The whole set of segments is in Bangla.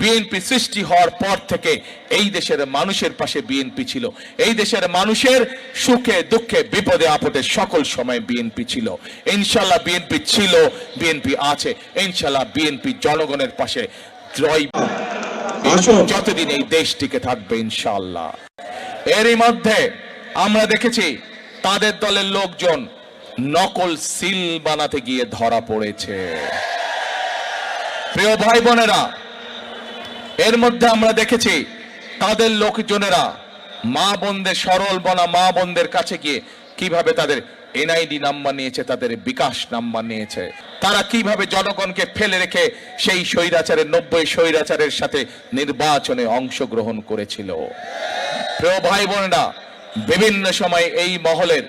বিএনপি সৃষ্টি হওয়ার পর থেকে এই দেশের মানুষের পাশে বিএনপি ছিল। এই দেশের মানুষের সুখে দুঃখে বিপদে আপদে সকল সময় বিএনপি ছিল। ইনশাআল্লাহ বিএনপি ছিল, বিএনপি আছে, ইনশাআল্লাহ বিএনপি জনগণের পাশে যতদিন এই দেশ টিকে থাকবে ইনশাআল্লাহ। এরই মধ্যে আমরা দেখেছি তাদের দলের লোকজন নকল সিল বানাতে গিয়ে ধরা পড়েছে। প্রিয় ভাই বোনেরা, এর মধ্যে আমরা দেখেছি তাদের লোকজনেরা মা বোনদের, সরল বনা মা বোনদের কাছে গিয়ে কিভাবে তাদের এনআইডি নাম্বার নিয়েছে, তাদের বিকাশ নাম্বার নিয়েছে। তারা কিভাবে জনগণকে ফেলে রেখে সেই স্বৈরাচারের 90 স্বৈরাচারের সাথে নির্বাচনে অংশগ্রহণ করেছিল। প্রিয় ভাই বোনেরা, বিভিন্ন সময় এই মহলের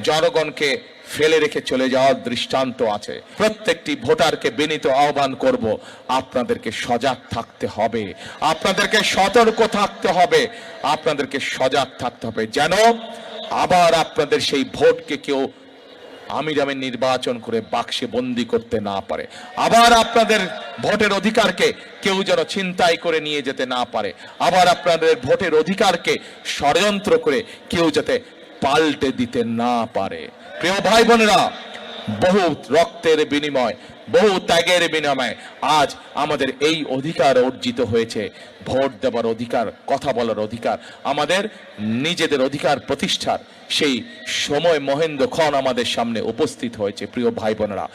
জনগণকে ফেলে রেখে চলে যাওয়ার দৃষ্টান্ত আছে। প্রত্যেকটি ভোটারকে বিনীত আহ্বান করব, আপনাদেরকে সজাগ থাকতে হবে, আপনাদেরকে সতর্ক থাকতে হবে, আপনাদেরকে সজাগ থাকতে হবে, যেন আবার আপনাদের সেই ভোটকে কেউ আমির আমির নির্বাচন করে বাক্সে বন্দি করতে না পারে। আবার আপনাদের ভোটের অধিকারকে কেউ যেন ছিনতাই করে নিয়ে যেতে না পারে। আবার আপনাদের ভোটের অধিকারকে ষড়যন্ত্র করে কেউ যাতে পাল্টে দিতে না পারে। প্রিয় ভাই বোনেরা, বহু রক্তের বিনিময়, বহু ত্যাগের বিনিময়ে আজ আমাদের এই অধিকার অর্জিত হয়েছে। ভোট দেওয়ার অধিকার, কথা বলার অধিকার, আমাদের নিজেদের অধিকার প্রতিষ্ঠার সেই সময় মহেন্দ্রক্ষণ আমাদের সামনে উপস্থিত হয়েছে। প্রিয় ভাই বোনেরা,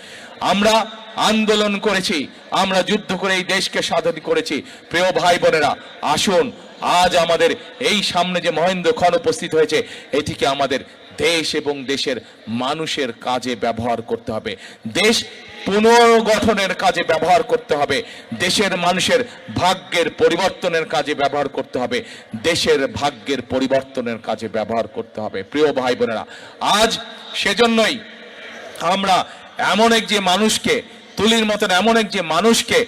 আমরা আন্দোলন করেছি, আমরা যুদ্ধ করে এই দেশকে স্বাধীন করেছি। প্রিয় ভাই বোনেরা, আসুন আজ আমাদের এই সামনে যে মহেন্দ্রক্ষণ উপস্থিত হয়েছে, এটিকে আমাদের দেশ এবং দেশের মানুষের কাজে ব্যবহার করতে হবে, দেশ পুনর্গঠনের কাজে ব্যবহার করতে হবে, দেশের মানুষের ভাগ্যের পরিবর্তনের কাজে ব্যবহার করতে হবে, দেশের ভাগ্যের পরিবর্তনের কাজে ব্যবহার করতে হবে। প্রিয় ভাই বোনেরা, আজ সেজন্যই আমরা এমন এক যে মানুষকে, তুলির মতন এমন এক যে মানুষকে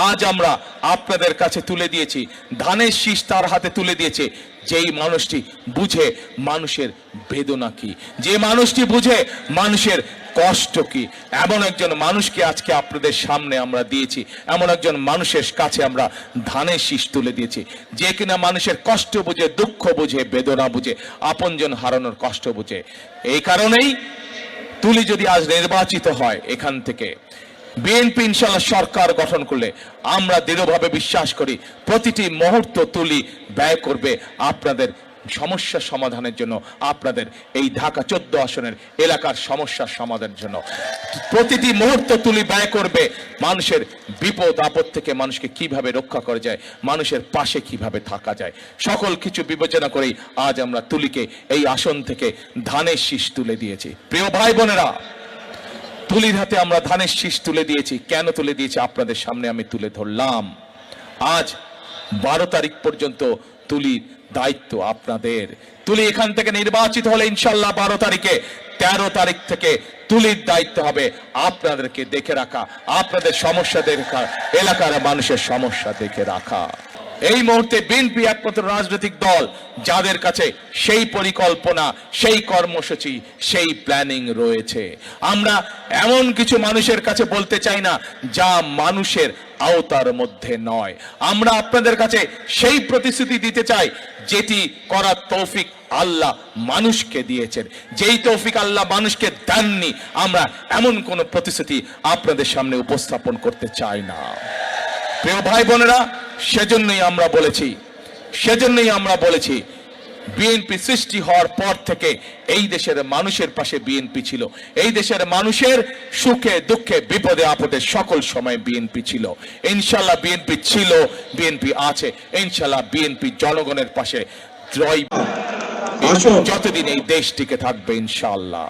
আজ আমরা আপনাদের কাছে তুলে দিয়েছি, ধানের শীষ তার হাতে তুলে দিয়েছে, যেই মানুষটি বুঝে মানুষের বেদনা কি, যে মানুষটি বুঝে মানুষের কষ্ট কি, এমন একজন মানুষকে আজকে আপনাদের সামনে আমরা দিয়েছি। এমন একজন মানুষের কাছে আমরা ধানের শীষ তুলে দিয়েছি, যে কিনা মানুষের কষ্ট বুঝে, দুঃখ বুঝে, বেদনা বুঝে, আপনজন হারানোর কষ্ট বুঝে। এই কারণেই তুলি যদি আজ নির্বাচিত হয়, এখান থেকে বিএনপি ইনশাআল্লাহ সরকার গঠন করলে আমরা দৃঢ়ভাবে বিশ্বাস করি প্রতিটি মুহূর্ত তুলি ব্যয় করবে আপনাদের সমস্যা সমাধানের জন্য, আপনাদের এই ঢাকা 14 আসনের এলাকার সমস্যার সমাধানের জন্য। প্রতিটি মুহূর্ত তুলি ব্যয় করবে মানুষের বিপদ আপদ থেকে মানুষকে কিভাবে রক্ষা করা যায়, মানুষের পাশে কিভাবে থাকা যায়, সকল কিছু বিবেচনা করেই আজ আমরা তুলিকে এই আসন থেকে ধানের শীষ তুলে দিয়েছি। প্রিয় ভাই বোনেরা, তুলির হাতে আমরা ধানের শীষ তুলে দিয়েছি। কেন তুলে দিয়েছি আপনাদের সামনে আমি তুলে ধরলাম। আজ 12 তারিখ পর্যন্ত তুলির দায়িত্ব আপনাদের। তুলি এখান থেকে নির্বাচিত হলে ইনশাআল্লাহ 12 তারিখে, 13 তারিখ থেকে তুলির দায়িত্ব হবে আপনাদেরকে দেখে রাখা, আপনাদের সমস্যা দেখে রাখা, এলাকার মানুষের সমস্যা দেখে রাখা। এই মুহূর্তে বিএনপি একমাত্র রাজনৈতিক দল যাদের কাছে সেই পরিকল্পনা, সেই কর্মসূচি, সেই প্ল্যানিং রয়েছে। আমরা এমন কিছু মানুষের কাছে বলতে চাই না যা মানুষের আওতার মধ্যে নয়। আমরা আপনাদের কাছে সেই প্রতিশ্রুতি দিতে চাই যেটি করার তৌফিক আল্লাহ মানুষকে দিয়েছেন। যেই তৌফিক আল্লাহ মানুষকে দেননি, আমরা এমন কোন প্রতিশ্রুতি আপনাদের সামনে উপস্থাপন করতে চাই না। প্রিয় ভাই বোনেরা, সেজন্যই আমরা বলেছি বিএনপি সৃষ্টি হওয়ার পর থেকে এই দেশের মানুষের পাশে বিএনপি ছিল। এই দেশের মানুষের সুখে দুঃখে বিপদে আপদে সকল সময় বিএনপি ছিল। ইনশাআল্লাহ বিএনপি ছিল, বিএনপি আছে, ইনশাআল্লাহ বিএনপি জনগণের পাশে যতদিন এই দেশ টিকে থাকবে ইনশাআল্লাহ।